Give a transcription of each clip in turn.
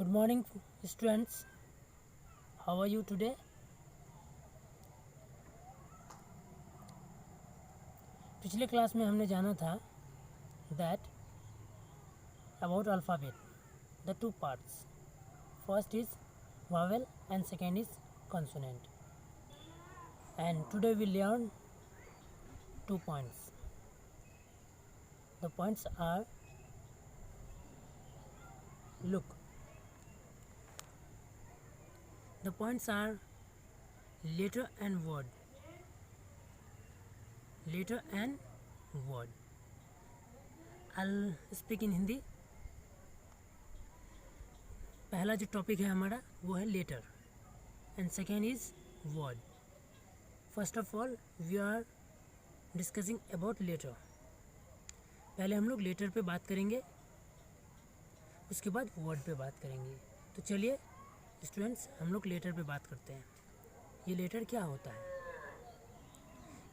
Good morning, students. How are you today? पिछले class में हमने जाना था that about alphabet, the two parts. First is vowel and second is consonant. And today we learn 2 points. The points are, look. The points are letter and word. Letter and word. I'll speak in Hindi. पहला जो topic है हमारा वो है letter and second is word. First of all we are discussing about letter. पहले हम लोग letter पे बात करेंगे, उसके बाद वर्ड पे बात करेंगे. तो चलिए स्टूडेंट्स हम लोग लेटर पे बात करते हैं. ये लेटर क्या होता है,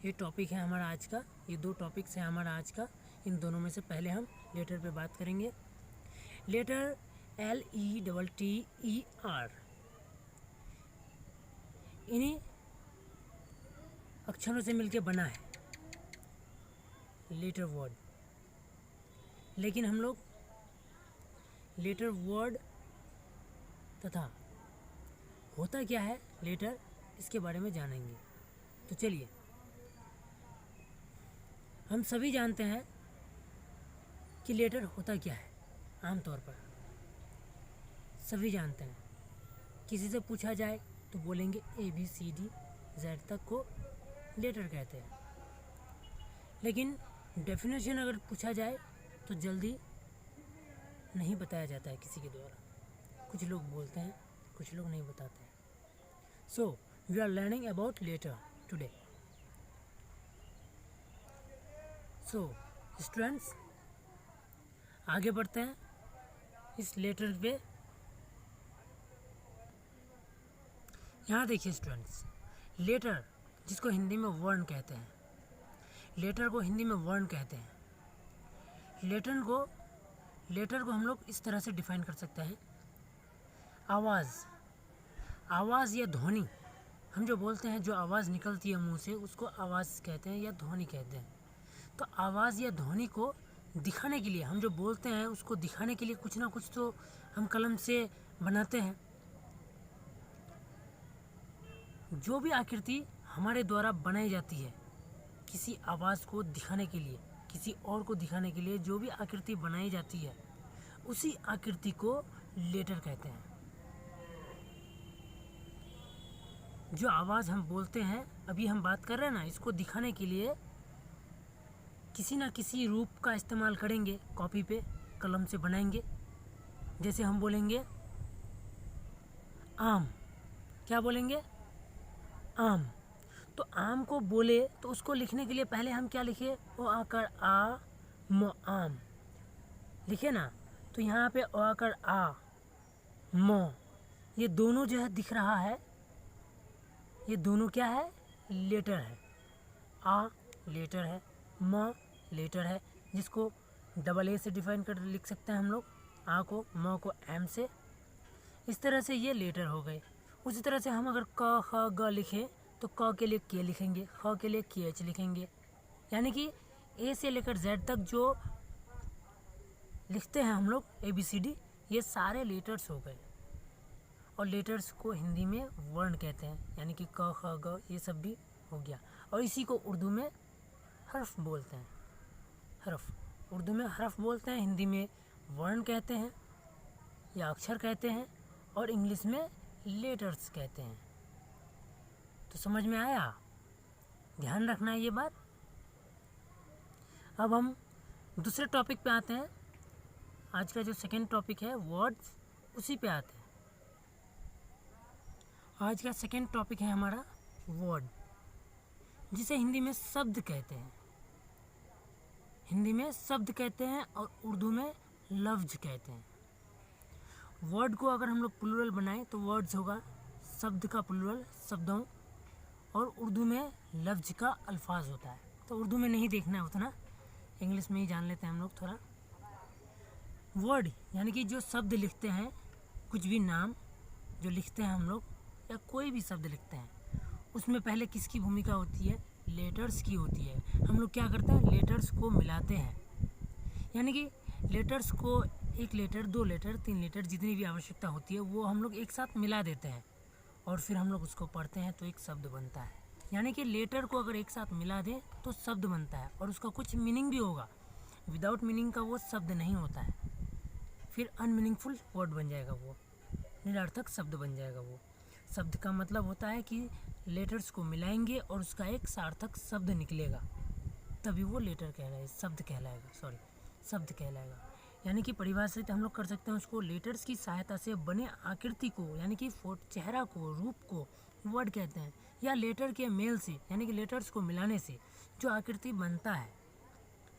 ये टॉपिक है हमारा आज का. ये 2 टॉपिक्स हैं हमारा आज का. इन दोनों में से पहले हम लेटर पे बात करेंगे. लेटर LETTER, इन्हीं अक्षरों से मिलके बना है लेटर वर्ड. लेकिन हम लोग लेटर वर्ड तथा होता क्या है लेटर, इसके बारे में जानेंगे. तो चलिए, हम सभी जानते हैं कि लेटर होता क्या है. आमतौर पर सभी जानते हैं. किसी से पूछा जाए तो बोलेंगे ABCD तक को लेटर कहते हैं. लेकिन डेफिनेशन अगर पूछा जाए तो जल्दी नहीं बताया जाता है किसी के द्वारा. कुछ लोग बोलते हैं, कुछ लोग नहीं बताते हैं. So we are learning about letter today. So students आगे बढ़ते हैं इस लेटर पे. यहाँ देखिए स्टूडेंट्स, लेटर जिसको हिंदी में वर्ण कहते हैं, लेटर को हिंदी में वर्ण कहते हैं. लेटर को हम लोग इस तरह से डिफाइन कर सकते हैं. आवाज़ या ध्वनि, हम जो बोलते हैं, जो आवाज़ निकलती है मुंह से, उसको आवाज़ कहते हैं या ध्वनि कहते हैं. तो आवाज़ या ध्वनि को दिखाने के लिए, हम जो बोलते हैं उसको दिखाने के लिए कुछ ना कुछ तो हम कलम से बनाते हैं. जो भी आकृति हमारे द्वारा बनाई जाती है किसी आवाज़ को दिखाने के लिए, किसी और को दिखाने के लिए जो भी आकृति बनाई जाती है, उसी आकृति को लेटर कहते हैं. जो आवाज़ हम बोलते हैं, अभी हम बात कर रहे हैं ना, इसको दिखाने के लिए किसी ना किसी रूप का इस्तेमाल करेंगे. कॉपी पे कलम से बनाएंगे. जैसे हम बोलेंगे आम, क्या बोलेंगे, आम. तो आम को बोले तो उसको लिखने के लिए पहले हम क्या लिखे, ओ आकर आ म, आम लिखे ना. तो यहाँ पे ओ आकर आ म, ये दोनों जो है दिख रहा है, ये दोनों क्या है, लेटर है. आ लेटर है, म लेटर है, जिसको डबल ए से डिफाइन कर लिख सकते हैं हम लोग. आ को, म को एम से. इस तरह से ये लेटर हो गए. उसी तरह से हम अगर क ख ग लिखें तो क के लिए के लिखेंगे, ख के लिए के एच लिखेंगे. यानी कि ए से लेकर जेड तक जो लिखते हैं हम लोग ABCD, ये सारे लेटर्स हो गए. और लेटर्स को हिंदी में वर्ण कहते हैं. यानी कि क ख ग ये सब भी हो गया. और इसी को उर्दू में हर्फ बोलते हैं. हर्फ उर्दू में हर्फ बोलते हैं, हिंदी में वर्ण कहते हैं या अक्षर कहते हैं, और इंग्लिश में लेटर्स कहते हैं. तो समझ में आया, ध्यान रखना है ये बात. अब हम दूसरे टॉपिक पे आते हैं. आज का जो सेकंड टॉपिक है वर्ड्स, उसी पे आते हैं. आज का सेकंड टॉपिक है हमारा वर्ड, जिसे हिंदी में शब्द कहते हैं. हिंदी में शब्द कहते हैं और उर्दू में लफ्ज कहते हैं. वर्ड को अगर हम लोग प्लूरल बनाएं तो वर्ड्स होगा, शब्द का प्लूरल शब्दों, और उर्दू में लफ्ज का अल्फाज होता है. तो उर्दू में नहीं देखना है उतना, इंग्लिश में ही जान लेते हैं हम लोग थोड़ा. वर्ड यानी कि जो शब्द लिखते हैं कुछ भी नाम जो लिखते हैं हम लोग या कोई भी शब्द लिखते हैं उसमें पहले किसकी भूमिका होती है? लेटर्स की होती है। हम लोग क्या करते हैं? लेटर्स को मिलाते हैं, यानी कि लेटर्स को एक लेटर, दो लेटर, तीन लेटर, जितनी भी आवश्यकता होती है वो हम लोग एक साथ मिला देते हैं और फिर हम लोग उसको पढ़ते हैं तो एक शब्द बनता है। यानी कि लेटर को अगर एक साथ मिला दें तो शब्द बनता है और उसका कुछ मीनिंग भी होगा। विदाउट मीनिंग का वो शब्द नहीं होता है, फिर अनमीनिंगफुल वर्ड बन जाएगा, वो निरर्थक शब्द बन जाएगा। वो शब्द का मतलब होता है कि लेटर्स को मिलाएंगे और उसका एक सार्थक शब्द निकलेगा, तभी वो लेटर कहलाएगा, शब्द कहलाएगा। यानी कि परिभाषित हम लोग कर सकते हैं उसको, लेटर्स की सहायता से बने आकृति को, यानी कि चेहरा को, रूप को वर्ड कहते हैं, या लेटर के मेल से, यानी कि लेटर्स को मिलाने से जो आकृति बनता है,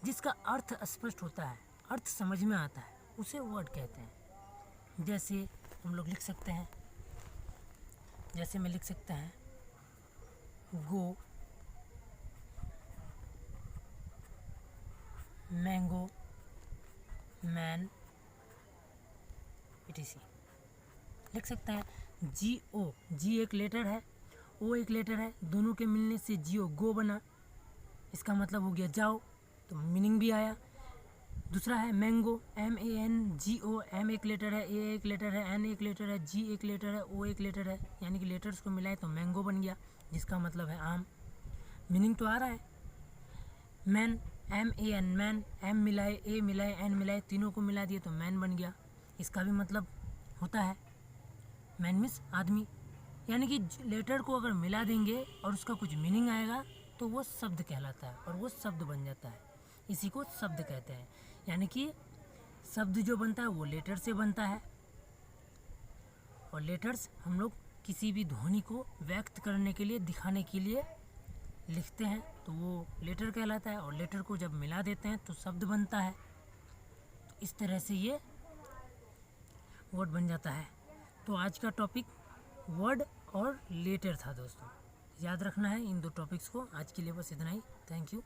जिसका अर्थ स्पष्ट होता है, अर्थ समझ में आता है, उसे वर्ड कहते हैं। जैसे हम लोग लिख सकते हैं, जैसे मैं लिख सकता है गो, मैंगो, मैन, etc. लिख सकता है GO, जी एक लेटर है, O एक लेटर है, दोनों के मिलने से GO गो बना, इसका मतलब हो गया जाओ, तो मीनिंग भी आया। दूसरा है मैंगो, MANGO, M एक लेटर है, A एक लेटर है, N एक लेटर है, G एक लेटर है, O एक लेटर है, यानी कि लेटर्स को मिलाए तो मैंगो बन गया, जिसका मतलब है आम। मीनिंग तो आ रहा है। मैन, MAN, मैन, M मिलाए, A मिलाए, N मिलाए, तीनों को मिला दिए तो मैन बन गया, इसका भी मतलब होता है मैन मीन्स आदमी। यानी कि लेटर को अगर मिला देंगे और उसका कुछ मीनिंग आएगा तो वो शब्द कहलाता है और वो शब्द बन जाता है, इसी को शब्द कहते हैं। यानी कि शब्द जो बनता है वो लेटर से बनता है, और लेटर्स हम लोग किसी भी ध्वनि को व्यक्त करने के लिए, दिखाने के लिए लिखते हैं तो वो लेटर कहलाता है, और लेटर को जब मिला देते हैं तो शब्द बनता है। तो इस तरह से ये वर्ड बन जाता है। तो आज का टॉपिक वर्ड और लेटर था दोस्तों, याद रखना है इन दो टॉपिक्स को। आज के लिए बस इतना ही। थैंक यू,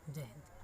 जय हिंद।